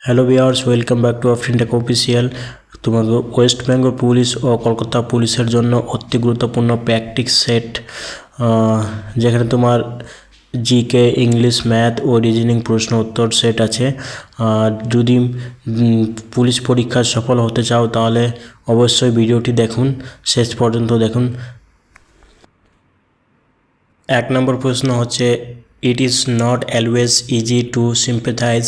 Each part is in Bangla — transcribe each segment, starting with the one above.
Hello viewers, welcome back to Afrin Tech official. তোমাদের ওয়েস্ট বেঙ্গল পুলিশ ও কলকাতা পুলিশের জন্য অতি গুরুত্বপূর্ণ প্র্যাকটিস সেট, যেখানে তোমার জিকে, ইংলিশ, ম্যাথ ও রিজনিং প্রশ্ন উত্তর সেট আছে। যদি পুলিশ পরীক্ষায় সফল হতে চাও তাহলে অবশ্যই ভিডিওটি দেখুন, শেষ পর্যন্ত দেখুন। 1 নম্বর প্রশ্ন হচ্ছে, it is not always easy to sympathise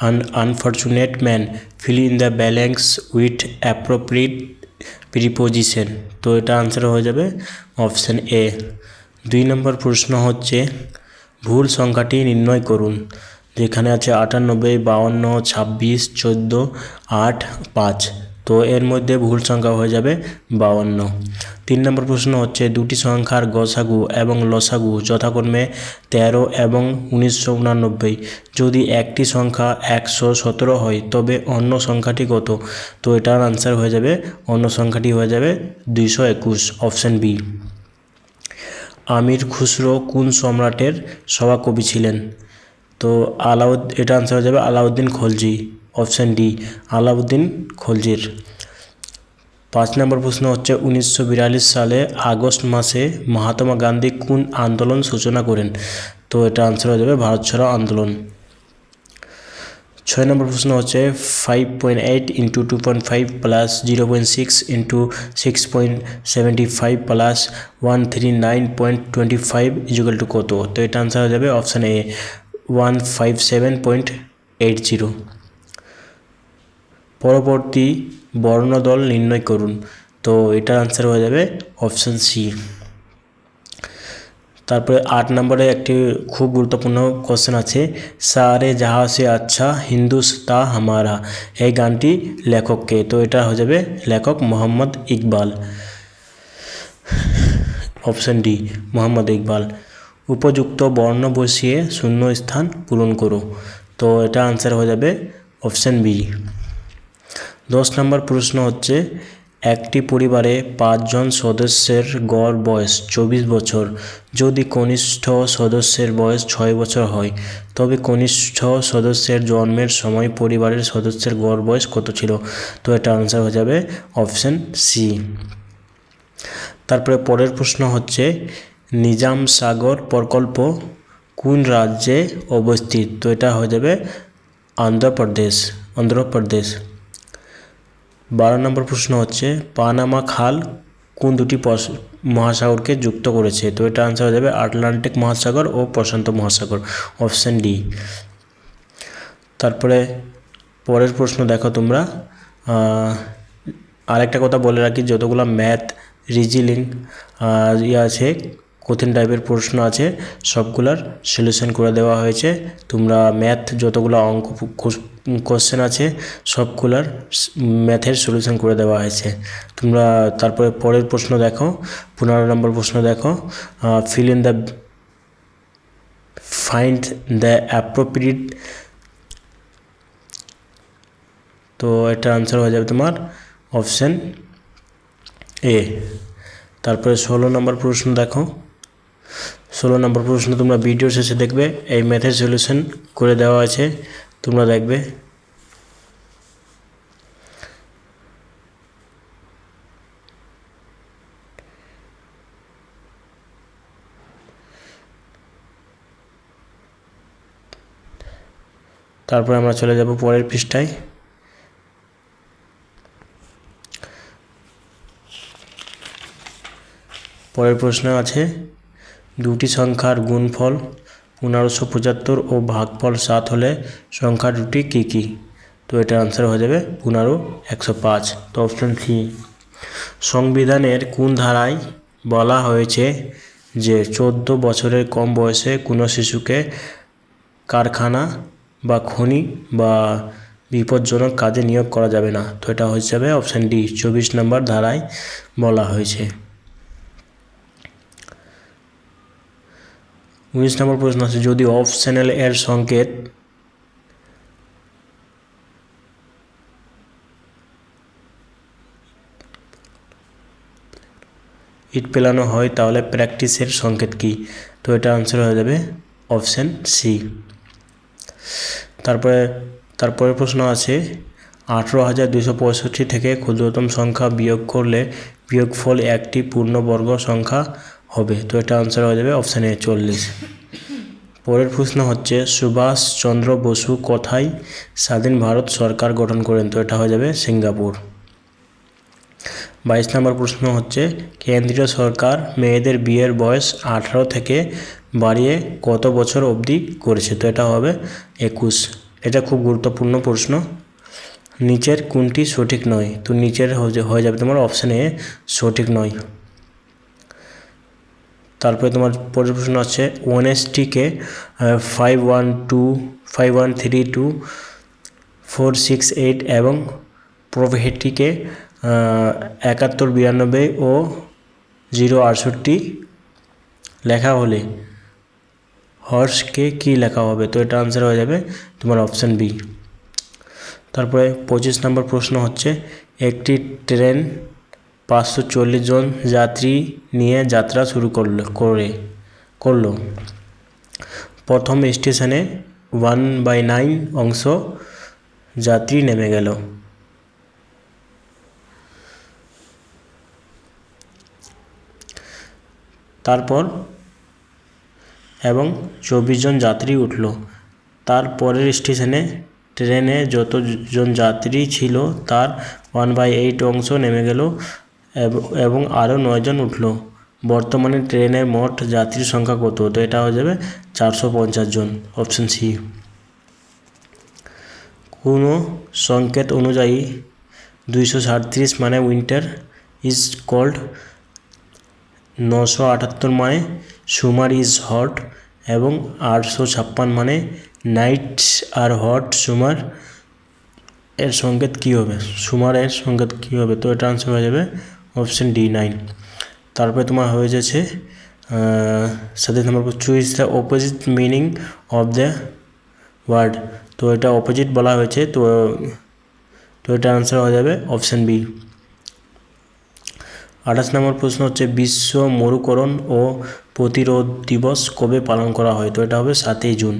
an unfortunate man, fill in the blanks with appropriate preposition। তো এটা আনসার হয়ে যাবে অপশান এ। 2 নম্বর প্রশ্ন হচ্ছে, ভুল সংখ্যাটি নির্ণয় করুন। যেখানে আছে 98, 52, 26, 14, 8, 5। তো এর মধ্যে ভুল সংখ্যা হয়ে যাবে 52। 3 নম্বর প্রশ্ন হচ্ছে, দুটি সংখ্যার গসাগু এবং লসাগু যথাক্রমে 13 এবং 1989। যদি একটি সংখ্যা 117 হয় তবে অন্য সংখ্যাটি কত? তো এটার আনসার হয়ে যাবে, অন্য সংখ্যাটি হয়ে যাবে 221, অপশান বি। আমির খুসরো কোন সম্রাটের সভাকবি ছিলেন? তো এটা আনসার হয়ে যাবে আলাউদ্দিন খলজি, অপশান ডি, আলাউদ্দিন খলজির। 5 নম্বর প্রশ্ন হচ্ছে, 1942 সালে আগস্ট মাসে মহাত্মা গান্ধী কোন আন্দোলন সূচনা করেন? তো এটা আনসার হয়ে যাবে ভারত ছাড়ো আন্দোলন। 6 নম্বর প্রশ্ন হচ্ছে, 5.8 × 2.5 প্লাস 0.6 × 6.75 প্লাস 139.25 = কত? তো এটা আনসার হয়ে যাবে অপশান এ, 157.80। পরবর্তী বর্ণদল নির্ণয় করুন। তো এটার আনসার হয়ে যাবে অপশান সি। তারপরে 8 নম্বরে একটি খুব গুরুত্বপূর্ণ কোশ্চেন আছে, সারে জাহা সে আচ্ছা হিন্দুস্তা হামারা, এই গানটি লেখককে? তো এটা হয়ে যাবে লেখক মোহাম্মদ ইকবাল, অপশান ডি, মোহাম্মদ ইকবাল। উপযুক্ত বর্ণ বসিয়ে শূন্য স্থান পূরণ করো। তো এটা আনসার হয়ে যাবে অপশান বি। 10 নম্বর প্রশ্ন হচ্ছে, একটি পরিবারে 5 জন সদস্যের গড় বয়স 24 বছর। যদি কনিষ্ঠ সদস্যের বয়স 6 বছর হয় তবে কনিষ্ঠ সদস্যের জন্মের সময় পরিবারের সদস্যের গড় বয়স কত ছিল? তো এটা আনসার হয়ে যাবে অপশান সি। তারপরে পরের প্রশ্ন হচ্ছে, নিজাম সাগর প্রকল্প কোন রাজ্যে অবস্থিত? তো এটা হয়ে যাবে অন্ধ্রপ্রদেশ। 12 নম্বর প্রশ্ন হচ্ছে, পানামা খাল কোন দুটি মহাসাগরকে যুক্ত করেছে? তো এটা আনসার হয়ে যাবে আটলান্টিক মহাসাগর ও প্রশান্ত মহাসাগর, অপশান ডি। তারপরে পরের প্রশ্ন দেখো তোমরা। আরেকটা কথা বলে রাখি, যতগুলো ম্যাথ, রিজনিং আছে, কঠিন টাইপের প্রশ্ন আছে, সবগুলার সলিউশন করে দেওয়া হয়েছে। তোমরা ম্যাথ যতগুলো অঙ্ক কোশ্চেন আছে সবগুলার ম্যাথের সলিউশন করে দেওয়া হয়েছে। তোমরা তারপরে পরের প্রশ্ন দেখো, 15 নম্বর প্রশ্ন দেখো, ফাইন্ড দ্য অ্যাপ্রোপ্রিয়েট। তো এটা আনসার হয়ে যাবে তোমার অপশান এ। তারপরে 16 নম্বর প্রশ্ন দেখো। 16 নম্বর প্রশ্ন তোমরা ভিডিও শেষে দেখবে, এই ম্যাথের সলিউশন করে দেওয়া আছে, তোমরা দেখবে। তারপরে আমরা চলে যাব পরের পৃষ্ঠায়। পরের প্রশ্ন আছে, দুটি সংখ্যার গুণফল 1575 ও ভাগফল 7 হলে সংখ্যা দুটি কী কী? তো এটার আনসার হয়ে যাবে 15 105। তো অপশান সি। সংবিধানের কোন ধারায় বলা হয়েছে যে 14 বছরের কম বয়সে কোনো শিশুকে কারখানা বা খনি বা বিপজ্জনক কাজে নিয়োগ করা যাবে না? তো এটা হয়ে যাবে অপশান ডি, 24 নম্বর ধারায় বলা হয়েছে। 19 নম্বর প্রশ্ন আছে, যদি অফ চ্যানেল এর সংকেত ইট পেলানো হয় তাহলে প্র্যাকটিসের সংকেত কী? তো এটা আনসার হয়ে যাবে অপশান সি। তারপরে তারপরে প্রশ্ন আছে 18,265 থেকে ক্ষুদ্রতম সংখ্যা বিয়োগ করলে বিয়োগফল একটি পূর্ণবর্গ সংখ্যা হবে। তো এটা আনসার হয়ে যাবে অপশান এ 40। পরের প্রশ্ন হচ্ছে সুভাষচন্দ্র বসু কোথায় স্বাধীন ভারত সরকার গঠন করেন? তো এটা হয়ে যাবে সিঙ্গাপুর। 22 নম্বর প্রশ্ন হচ্ছে কেন্দ্রীয় সরকার মেয়েদের বিয়ের বয়স 18 থেকে বাড়িয়ে কত বছর অবধি করেছে? তো এটা হবে 21। এটা খুব গুরুত্বপূর্ণ প্রশ্ন। নিচের কোনটি সঠিক নয়? তো নিচের হয়ে যাবে তোমার অপশান এ সঠিক নয়। তারপরে তোমার পরের প্রশ্ন আছে ওয়েনেসডেকে 5132 এবং প্রভৃতিকে 7192 ও 068 লেখা হলে হর্সকে কি লেখা হবে? তো এটা আনসার হয়ে যাবে তোমার অপশান বি। তারপরে 25 নম্বর প্রশ্ন হচ্ছে একটি ট্রেন 540 জন যাত্রী নিয়ে যাত্রা শুরু করলো। প্রথম স্টেশনে 1/9 অংশ যাত্রী নেমে গেল। তারপর এবং 24 জন যাত্রী উঠল। তারপরের স্টেশনে ট্রেনে যতজন যাত্রী ছিল তার 1/8 অংশ নেমে গেল এবং আরও 9 জন উঠল। বর্তমানে ট্রেনের মোট যাত্রীর সংখ্যা কত? তো এটা হয়ে যাবে 450 জন, অপশন সি। কোনো সংকেত অনুযায়ী 237 মানে উইন্টার ইজ কোল্ড, 978 মানে সুমার ইজ হট এবং 856 মানে নাইটস আর হট সুমার এর সংকেত কী হবে? সুমার এর সংকেত কী হবে? তো এটা আনসার হয়ে যাবে অপশন ডি 9। তারপরে তোমার হয়ে যাচ্ছে 27 number choose the opposite meaning of the word. তো এটা অপোজিট বলা হয়েছে, তো এটা আনসার হয়ে যাবে অপশন বি। 28 নম্বর প্রশ্ন হচ্ছে বিশ্ব মরুকরণ ও প্রতিরোধ দিবস কবে পালন করা হয়? তো এটা হবে 7 জুন।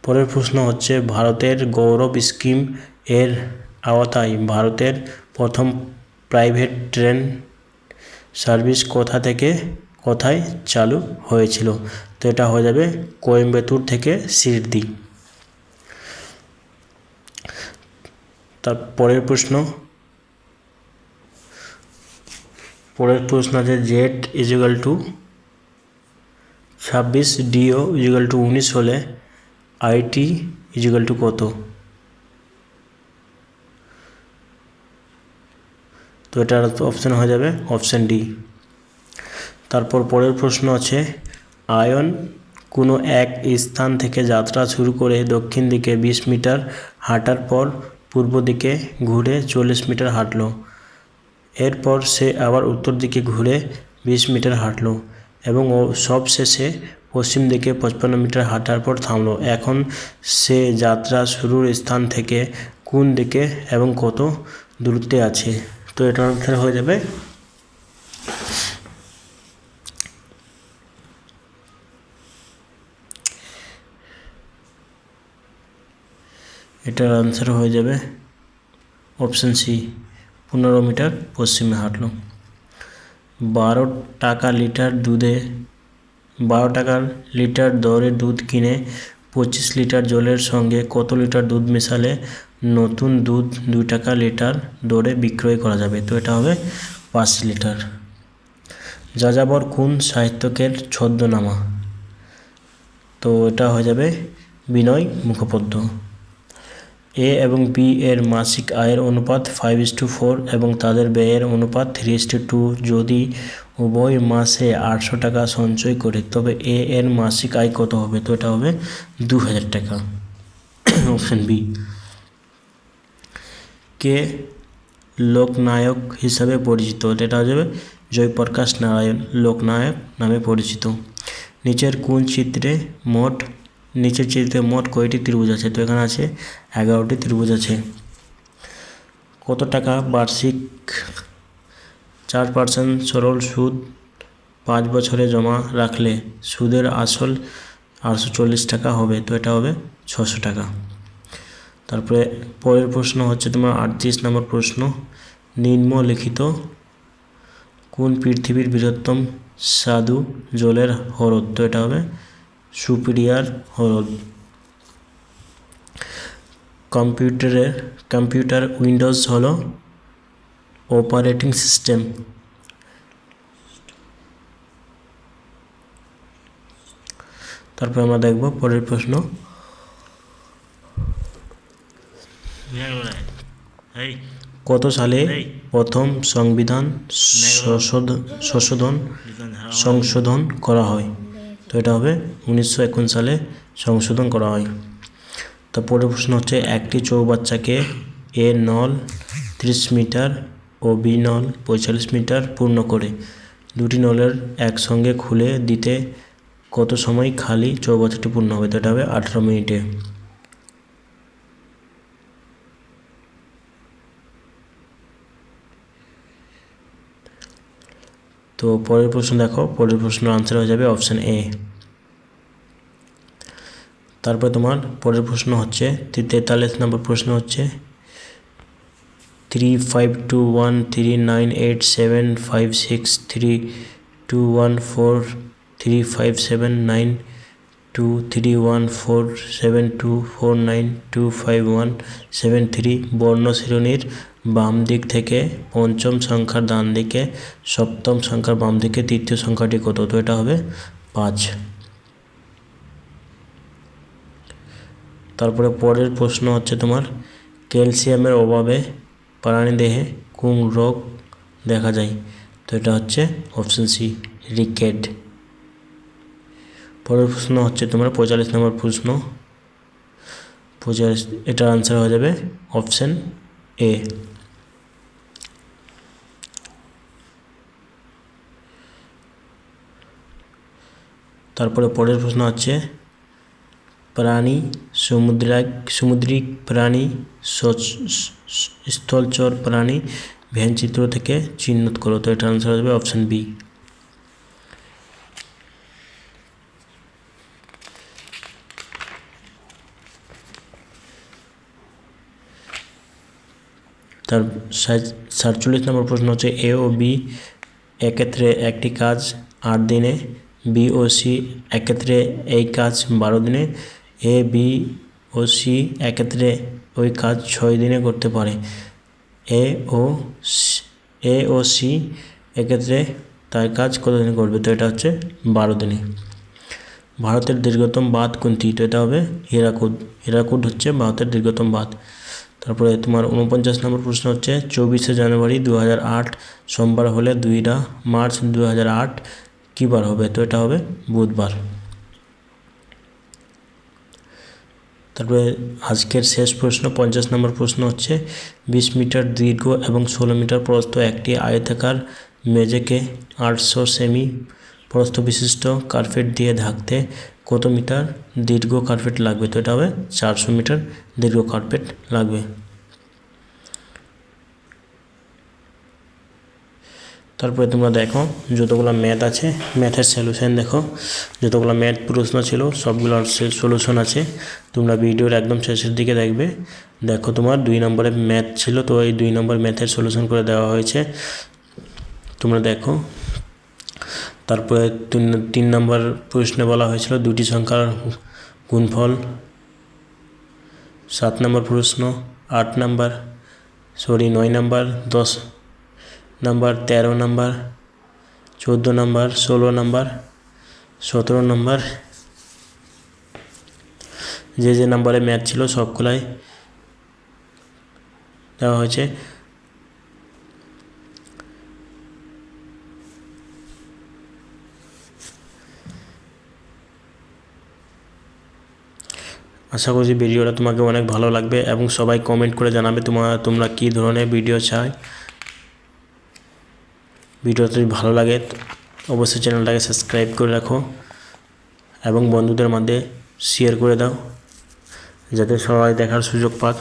পরের প্রশ্ন হচ্ছে ভারতের গৌরব স্কিম এর আওতায় ভারতের প্রথম প্রাইভেট ট্রেন সার্ভিস কোথা থেকে কোথায় চালু হয়েছিল? তো এটা হয়ে যাবে কোয়েম্বাটুর থেকে শিরদি। তার পরের প্রশ্ন আছে Z is equal to 26 DO is equal to 19 হলে আইটি ইজিক্যাল টু কত? তো এটার অপশান হয়ে যাবে অপশান ডি। তারপর পরের প্রশ্ন আছে আয়ন কোনো এক স্থান থেকে যাত্রা শুরু করে দক্ষিণ দিকে 20 মিটার হাঁটার পর পূর্ব দিকে ঘুরে 40 মিটার হাঁটলো। এরপর সে আবার উত্তর দিকে ঘুরে 20 মিটার হাঁটলো এবং সবশেষে পশ্চিম দিকে 55 মিটার হাঁটার পর থামলো। এখন সে যাত্রা শুরুর স্থান থেকে কোন দিকে এবং কত দূরত্বে আছে? তো এটার আনসার হয়ে যাবে অপশন সি 15 মিটার পশ্চিমে হাঁটলো। 12 টাকার লিটার দরে দুধ কিনে 25 লিটার জলের সঙ্গে কত লিটার দুধ মেশালে নতুন দুধ 2 টাকা লিটার দরে বিক্রয় করা যাবে? তো এটা হবে 5 লিটার। যাযাবর কোন সাহিত্যিকের ছদ্মনামা? তো এটা হয়ে যাবে বিনয় মুখোপাধ্যায়। এ এবং বি এর মাসিক আয়ের অনুপাত 5:4 এবং তাদের ব্যয়ের অনুপাত 3:2। যদি উভয় মাসে 800 টাকা সঞ্চয় করে তবে এ এর মাসিক আয় কত হবে? তো এটা হবে 2000 টাকা, অপশন বি। কে লোকনায়ক হিসাবে পরিচিত? এটা হয়ে যাবে জয়প্রকাশ নারায়ণ লোকনায়ক নামে পরিচিত। নিচের চিত্রে মোট কয়টি ত্রিভুজ আছে? তো এখানে আছে 11টি ত্রিভুজ আছে। কত টাকা বার্ষিক 4% সরল সুদ 5 বছরে জমা রাখলে সুদের আসল 840 টাকা হবে? তো এটা হবে 600 টাকা। তারপরে পরের প্রশ্ন হচ্ছে তোমার 38 নম্বর প্রশ্ন, নিম্নলিখিত কোন পৃথিবীর বৃহত্তম স্বাদু জলের হ্রদ? তো এটা হবে সুপিরিয়র হ্রদ। কম্পিউটার উইন্ডোজ হলো অপারেটিং সিস্টেম। তারপর আমরা দেখব পরের প্রশ্ন, কত সালে প্রথম সংবিধান সংশোধন করা হয়? তো এটা হবে 1951 সালে সংশোধন করা হয়। তারপরে প্রশ্ন হচ্ছে, একটি চৌবাচ্চাকে এ নল 30 মিটার ও বি নল 45 মিটার পূর্ণ করে দুটি নলের একসঙ্গে খুলে দিতে কত সময় খালি চৌবাচ্চাটি পূর্ণ হবে? তো এটা হবে 18 মিনিটে। তো পরের প্রশ্ন দেখো, পরের প্রশ্নের আনসার হয়ে যাবে অপশান এ। তারপরে তোমার পরের প্রশ্ন হচ্ছে 43 নম্বর প্রশ্ন হচ্ছে, 35213987532147249241724925173173 বর্ণশ্রেণীর বাম দিক থেকে পঞ্চম সংখ্যার ডান দিকে, সপ্তম সংখ্যার বাম দিকে তৃতীয় সংখ্যাটি কত? তো এটা হবে 5। তারপরে পরের প্রশ্ন হচ্ছে তোমার, ক্যালসিয়ামের অভাবে প্রাণীদেহে কোন রোগ দেখা যায়? তো এটা হচ্ছে অপশন সি, রিকেট। পরের প্রশ্ন হচ্ছে তোমার 45 নম্বর প্রশ্ন, এটার আনসার হয়ে যাবে অপশন এ। তারপরে পরের প্রশ্ন হচ্ছে, প্রাণী সামুদ্রিক প্রাণী, স্থলচর প্রাণী ভেনচিত্র থেকে চিহ্নিত করো। তো এটা আনসার হবে অপশন বি। তার 47 নম্বর প্রশ্ন হচ্ছে, এ ও বি একত্রে একটি কাজ 8 দিনে, বি ও সি একত্রে এই কাজ 12 দিনে, এ বি ও সি একত্রে ওই কাজ 6 দিনে করতে পারে। এ ও সি একত্রে তার কাজ কত দিনে করবে? তো এটা হচ্ছে 12 দিনে। ভারতের দীর্ঘতম বাঁধ কোনটি? তো এটা হবে হীরাকুদ হচ্ছে ভারতের দীর্ঘতম বাঁধ। তারপরে তোমার 49 নম্বর প্রশ্ন হচ্ছে, 24শে জানুয়ারি 2008 সোমবার হলে 2 মার্চ 2008 কী বার হবে? তো এটা হবে বুধবার। তারপরে আজকের শেষ প্রশ্ন 50 নম্বর প্রশ্ন হচ্ছে, 20 মিটার দীর্ঘ এবং 16 মিটার প্রস্থ একটি আয়তাকার মেঝেকে 800 সেমি প্রস্থ বিশিষ্ট কার্পেট দিয়ে ঢাকতে কত মিটার দীর্ঘ কার্পেট লাগবে? তো এটা হবে 400 মিটার দীর্ঘ কার্পেট লাগবে। তারপরে তোমরা দেখো যতগুলো ম্যাথ আছে, ম্যাথের সলিউশন দেখো, যতগুলো ম্যাথ প্রশ্ন ছিল সবগুলোর সলিউশন আছে। তোমরা ভিডিওর একদম শেষের দিকে দেখবে। দেখো তোমার 2 নম্বরের ম্যাথ ছিল, তো এই 2 নম্বর ম্যাথের সলিউশন করে দেওয়া হয়েছে, তোমরা দেখো। তারপরে 3 নম্বর প্রশ্নে বলা হয়েছিল দুটি সংখ্যার গুণফল। 7 নম্বর প্রশ্ন, 9 নম্বর, 10 নম্বর, 13 নম্বর, 14 নম্বর, 16 নম্বর, 17 নম্বর, যে নম্বরে ম্যাথ ছিল সবগুলাই দেওয়া হয়েছে। আশা করছি ভিডিওটা তোমাকে অনেক ভালো লাগবে এবং সবাই কমেন্ট করে জানাবে তোমরা কী ধরনের ভিডিও চাই। ভিডিওটা যদি ভালো লাগে অবশ্যই চ্যানেলটাকে সাবস্ক্রাইব করে রাখো এবং বন্ধুদের মধ্যে শেয়ার করে দাও যাতে সবাই দেখার সুযোগ পাক।